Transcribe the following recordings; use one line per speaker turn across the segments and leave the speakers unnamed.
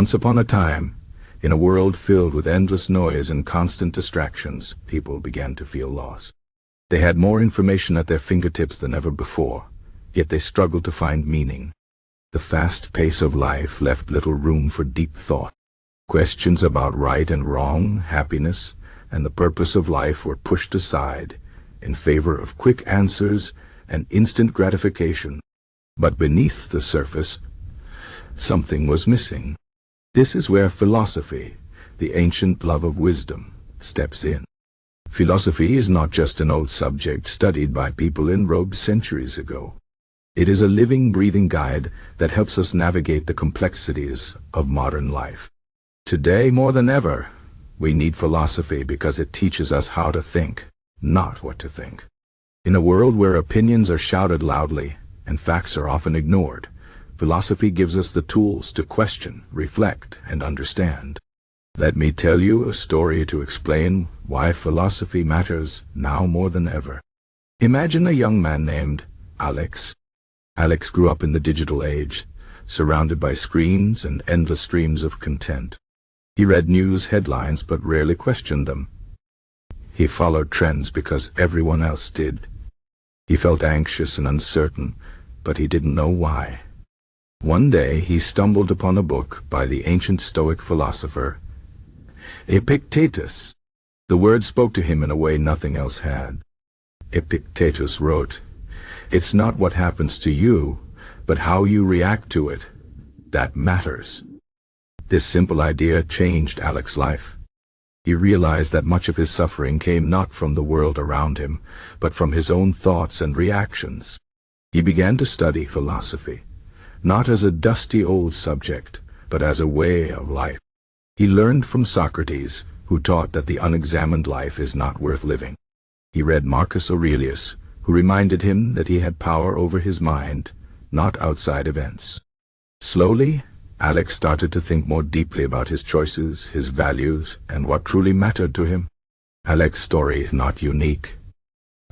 Once upon a time, in a world filled with endless noise and constant distractions, people began to feel lost. They had more information at their fingertips than ever before, yet they struggled to find meaning. The fast pace of life left little room for deep thought. Questions about right and wrong, happiness, and the purpose of life were pushed aside in favor of quick answers and instant gratification. But beneath the surface, something was missing. This is where philosophy, the ancient love of wisdom, steps in. Philosophy is not just an old subject studied by people in robes centuries ago. It is a living, breathing guide that helps us navigate the complexities of modern life. Today, more than ever, we need philosophy because it teaches us how to think, not what to think. In a world where opinions are shouted loudly and facts are often ignored, philosophy gives us the tools to question, reflect, and understand. Let me tell you a story to explain why philosophy matters now more than ever. Imagine a young man named Alex. Alex grew up in the digital age, surrounded by screens and endless streams of content. He read news headlines but rarely questioned them. He followed trends because everyone else did. He felt anxious and uncertain, but he didn't know why. One day he stumbled upon a book by the ancient Stoic philosopher, Epictetus. The words spoke to him in a way nothing else had. Epictetus wrote, "It's not what happens to you, but how you react to it, that matters." This simple idea changed Alex's life. He realized that much of his suffering came not from the world around him, but from his own thoughts and reactions. He began to study philosophy, not as a dusty old subject, but as a way of life. He learned from Socrates, who taught that the unexamined life is not worth living. He read Marcus Aurelius, who reminded him that he had power over his mind, not outside events. Slowly, Alex started to think more deeply about his choices, his values, and what truly mattered to him. Alex's story is not unique.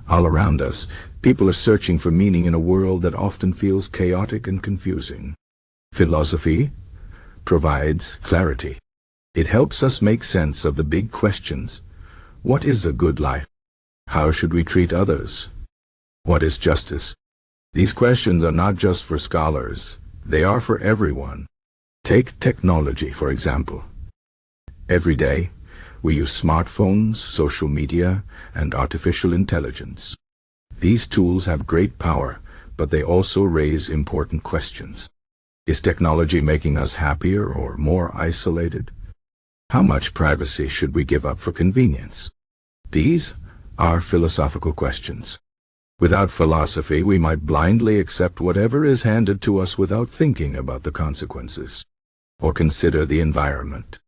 All around us, people are searching for meaning in a world that often feels chaotic and confusing. Philosophy provides clarity. It helps us make sense of the big questions. What is a good life? How should we treat others? What is justice? These questions are not just for scholars. They are for everyone. Take technology, for example. Every day, we use smartphones, social media, and artificial intelligence. These tools have great power, but they also raise important questions. Is technology making us happier or more isolated? How much privacy should we give up for convenience? These are philosophical questions. Without philosophy, we might blindly accept whatever is handed to us without thinking about the consequences, or consider the environment.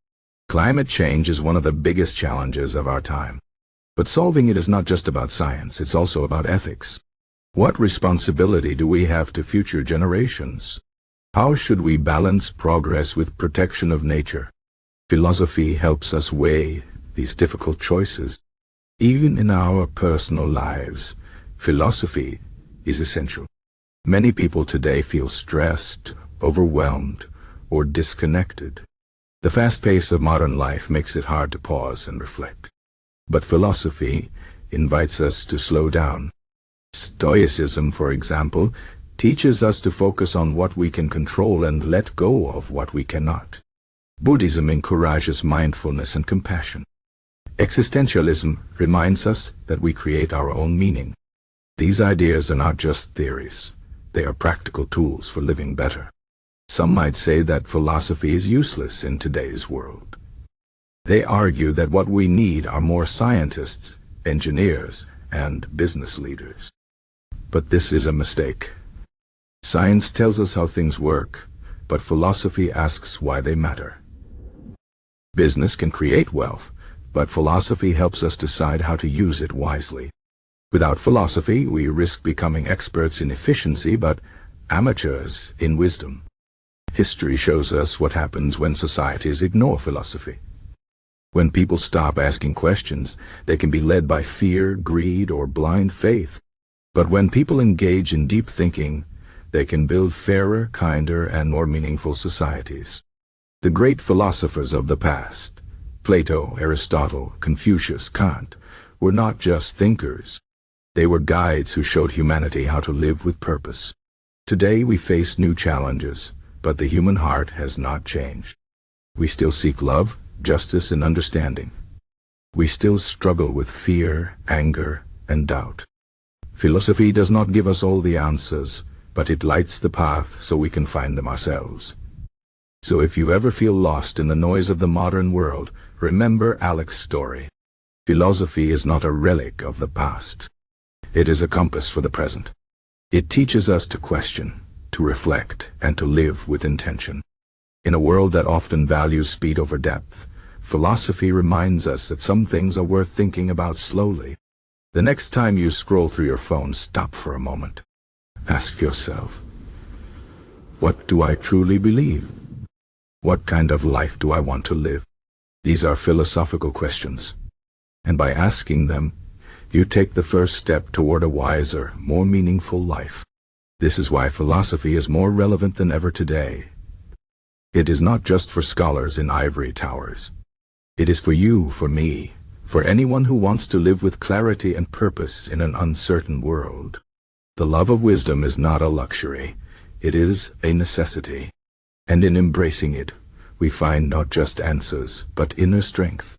Climate change is one of the biggest challenges of our time. But solving it is not just about science, it's also about ethics. What responsibility do we have to future generations? How should we balance progress with protection of nature? Philosophy helps us weigh these difficult choices. Even in our personal lives, philosophy is essential. Many people today feel stressed, overwhelmed, or disconnected. The fast pace of modern life makes it hard to pause and reflect. But philosophy invites us to slow down. Stoicism, for example, teaches us to focus on what we can control and let go of what we cannot. Buddhism encourages mindfulness and compassion. Existentialism reminds us that we create our own meaning. These ideas are not just theories. They are practical tools for living better. Some might say that philosophy is useless in today's world. They argue that what we need are more scientists, engineers, and business leaders. But this is a mistake. Science tells us how things work, but philosophy asks why they matter. Business can create wealth, but philosophy helps us decide how to use it wisely. Without philosophy, we risk becoming experts in efficiency, but amateurs in wisdom. History shows us what happens when societies ignore philosophy. When people stop asking questions, they can be led by fear, greed, or blind faith. But when people engage in deep thinking, they can build fairer, kinder, and more meaningful societies. The great philosophers of the past, Plato, Aristotle, Confucius, Kant, were not just thinkers. They were guides who showed humanity how to live with purpose. Today we face new challenges, but the human heart has not changed. We still seek love, justice, and understanding. We still struggle with fear, anger, and doubt. Philosophy does not give us all the answers, but it lights the path so we can find them ourselves. So if you ever feel lost in the noise of the modern world, remember Alec's story. Philosophy is not a relic of the past. It is a compass for the present. It teaches us to question, to reflect, and to live with intention. In a world that often values speed over depth, philosophy reminds us that some things are worth thinking about slowly. The next time you scroll through your phone, stop for a moment. Ask yourself, what do I truly believe? What kind of life do I want to live? These are philosophical questions, and by asking them, you take the first step toward a wiser, more meaningful life. This is why philosophy is more relevant than ever today. It is not just for scholars in ivory towers. It is for you, for me, for anyone who wants to live with clarity and purpose in an uncertain world. The love of wisdom is not a luxury, it is a necessity. And in embracing it, we find not just answers, but inner strength.